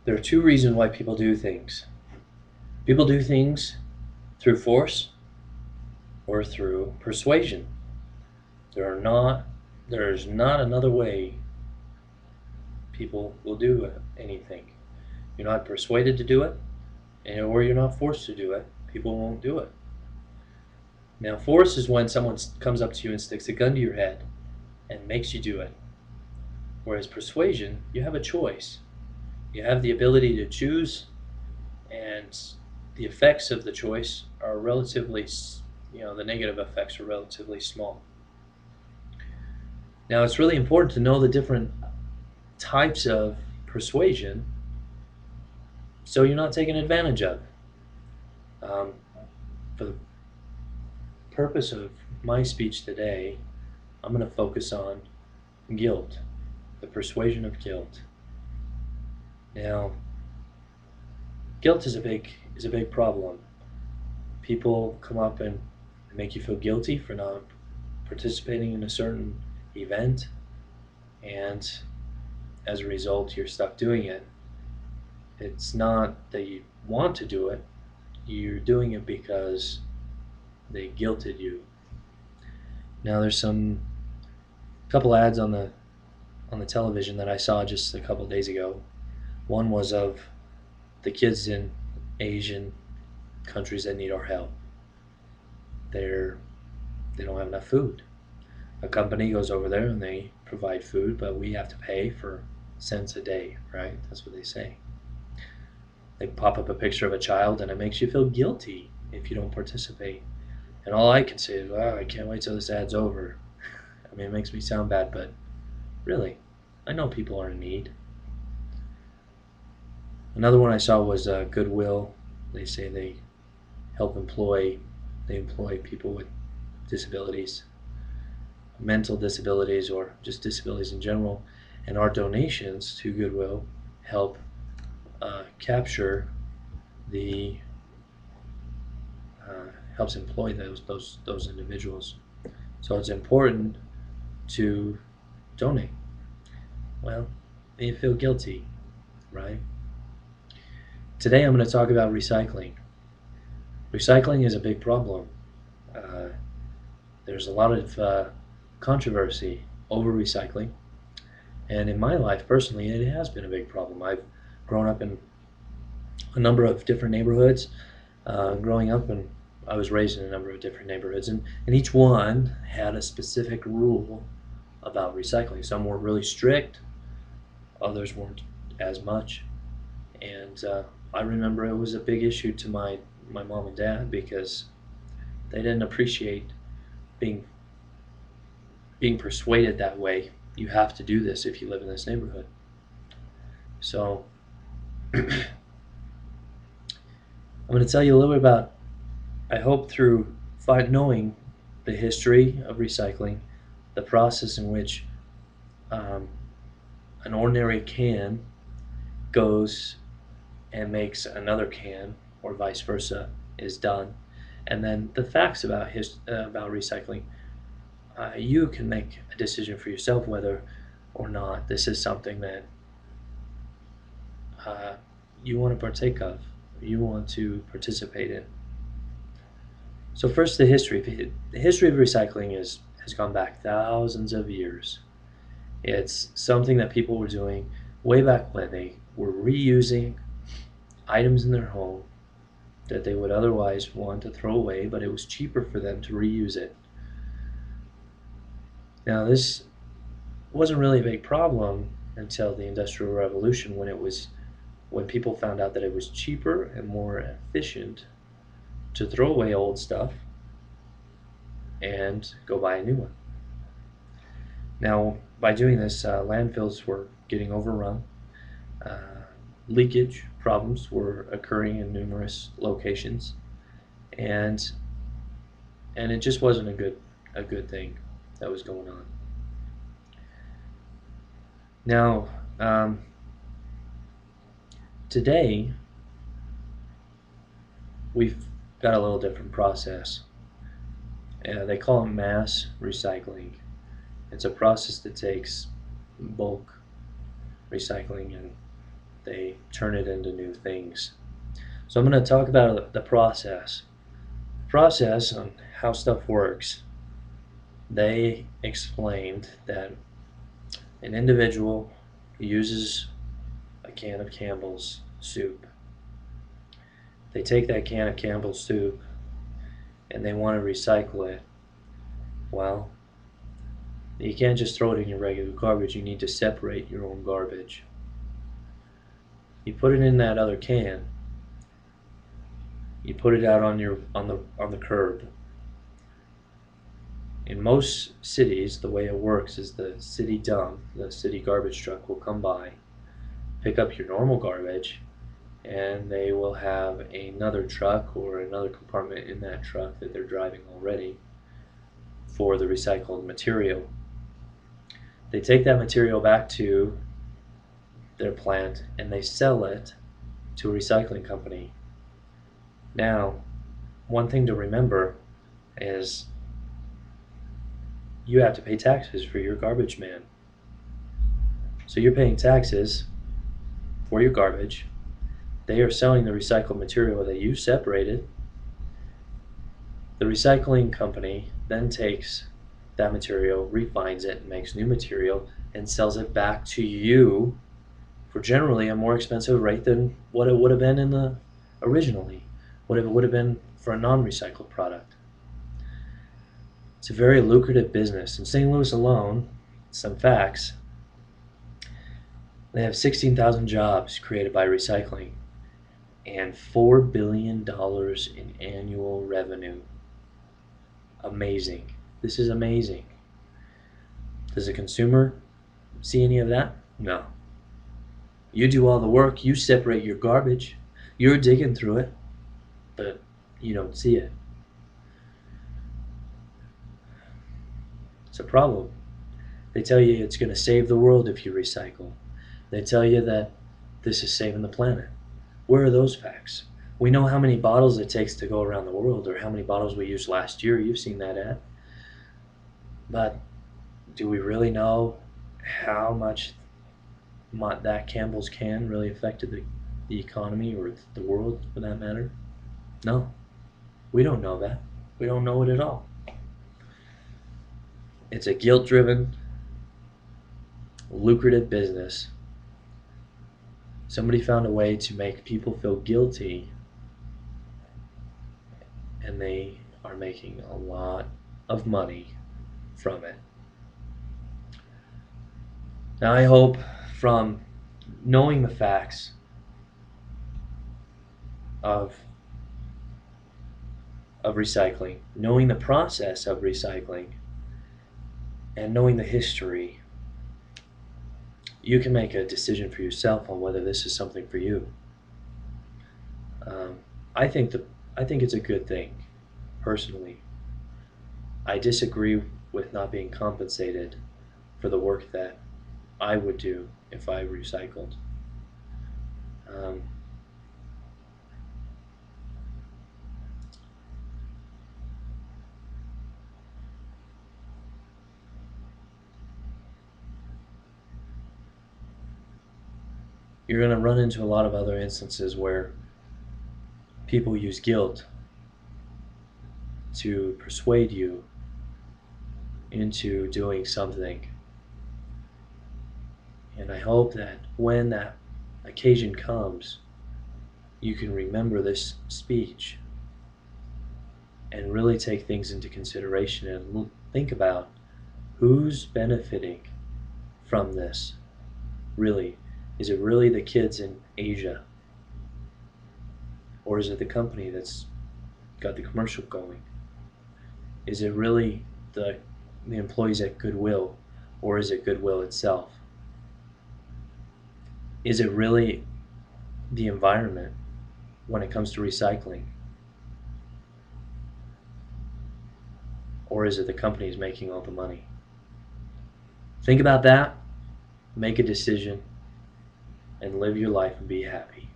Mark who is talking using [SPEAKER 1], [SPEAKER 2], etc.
[SPEAKER 1] There are two reasons why people do things. People do things through force or through persuasion. There are not there's not another way people will do anything. You're not persuaded to do it, or you're not forced to do it. People won't do it. Now, force is when someone comes up to you and sticks a gun to your head and makes you do it. Whereas persuasion, you have a choice. You have the ability to choose, and the effects of the choice are relatively, the negative effects are relatively small. Now, it's really important to know the different types of persuasion so you're not taken advantage of. Um, for the purpose of my speech today, I'm going to focus on guilt, the persuasion of guilt. Now, guilt is a big problem. People come up and make you feel guilty for not participating in a certain event, and as a result, you're stuck doing it. It's not that you want to do it, you're doing it because they guilted you. Now, there's some couple ads on the television that I saw just a couple days ago. One was of the kids in Asian countries that need our help. They're they don't have enough food. A company goes over there and they provide food, but we have to pay for cents a day, right? That's what they say. They pop up a picture of a child and it makes you feel guilty if you don't participate. And all I can say is, wow, I can't wait till this ad's over. I mean, it makes me sound bad, but really, I know people are in need. Another one I saw was Goodwill. They say help employ, they employ people with disabilities, mental disabilities, or just disabilities in general. And our donations to Goodwill help capture the helps employ those individuals. So it's important to donate. Well, you feel guilty, right? Today I'm going to talk about recycling. Recycling is a big problem. Uh, there's a lot of controversy over recycling, and in my life personally, it has been a big problem. I've grown up in a number of different neighborhoods. Growing up, and I was raised in a number of different neighborhoods, and each one had a specific rule about recycling. Some were really strict, others weren't as much. And I remember it was a big issue to my mom and dad because they didn't appreciate being being persuaded that way. You have to do this if you live in this neighborhood. So I'm going to tell you a little bit about, I hope through knowing the history of recycling, the process in which um, an ordinary can goes and makes another can, or vice versa, is done, and then the facts about recycling. You can make a decision for yourself whether or not this is something that uh, you want to partake of, you want to participate in. So first, the history. The history of recycling has gone back thousands of years. It's something that people were doing way back when they were reusing items in their home that they would otherwise want to throw away, but it was cheaper for them to reuse it. Now, this wasn't really a big problem until the Industrial Revolution, when people found out that it was cheaper and more efficient to throw away old stuff and go buy a new one. Now, by doing this, landfills were getting overrun. Uh, Leakage problems were occurring in numerous locations, and it just wasn't a good thing that was going on. Now, today we've got a little different process. They call it mass recycling. It's a process that takes bulk recycling and they turn it into new things. So I'm going to talk about the process. Process on how stuff works. They explained that an individual uses a can of Campbell's soup. They take that can of Campbell's soup and they want to recycle it. Well, you can't just throw it in your regular garbage. You need to separate your own garbage. You put it in that other can. You put it out on the curb. In most cities, the way it works is the city dump, the city garbage truck will come by, pick up your normal garbage, and they will have another truck or another compartment in that truck that they're driving already for the recycled material. They take that material back to their plant and they sell it to a recycling company. Now, one thing to remember is you have to pay taxes for your garbage man. So you're paying taxes for your garbage. They are selling the recycled material that you separated. The recycling company then takes that material, refines it, and makes new material and sells it back to you for generally a more expensive rate than what it would have been in the originally, what it would have been for a non-recycled product. It's a very lucrative business. In St. Louis alone, some facts, they have 16,000 jobs created by recycling and $4 billion in annual revenue. Amazing. This is amazing. Does a consumer see any of that? No. You do all the work, you separate your garbage, you're digging through it, but you don't see it. It's a problem. They tell you it's going to save the world if you recycle. They tell you that this is saving the planet. Where are those facts? We know how many bottles it takes to go around the world, or how many bottles we used last year. You've seen that ad. But do we really know how much that Campbell's can really affected the economy or the world for that matter? No, we don't know that. We don't know it at all. It's a guilt-driven, lucrative business. Somebody found a way to make people feel guilty, and they are making a lot of money from it. Now, I hope from knowing the facts of recycling, knowing the process of recycling, and knowing the history, you can make a decision for yourself on whether this is something for you. Um, I think it's a good thing, personally. I disagree with not being compensated for the work that I would do if I recycled. Um, you're going to run into a lot of other instances where people use guilt to persuade you into doing something. And I hope that when that occasion comes, you can remember this speech and really take things into consideration and think about who's benefiting from this. Really, is it really the kids in Asia? Or is it the company that's got the commercial going? Is it really the employees at Goodwill, or is it Goodwill itself? Is it really the environment when it comes to recycling? Or is it the companies making all the money? Think about that, make a decision, and live your life and be happy.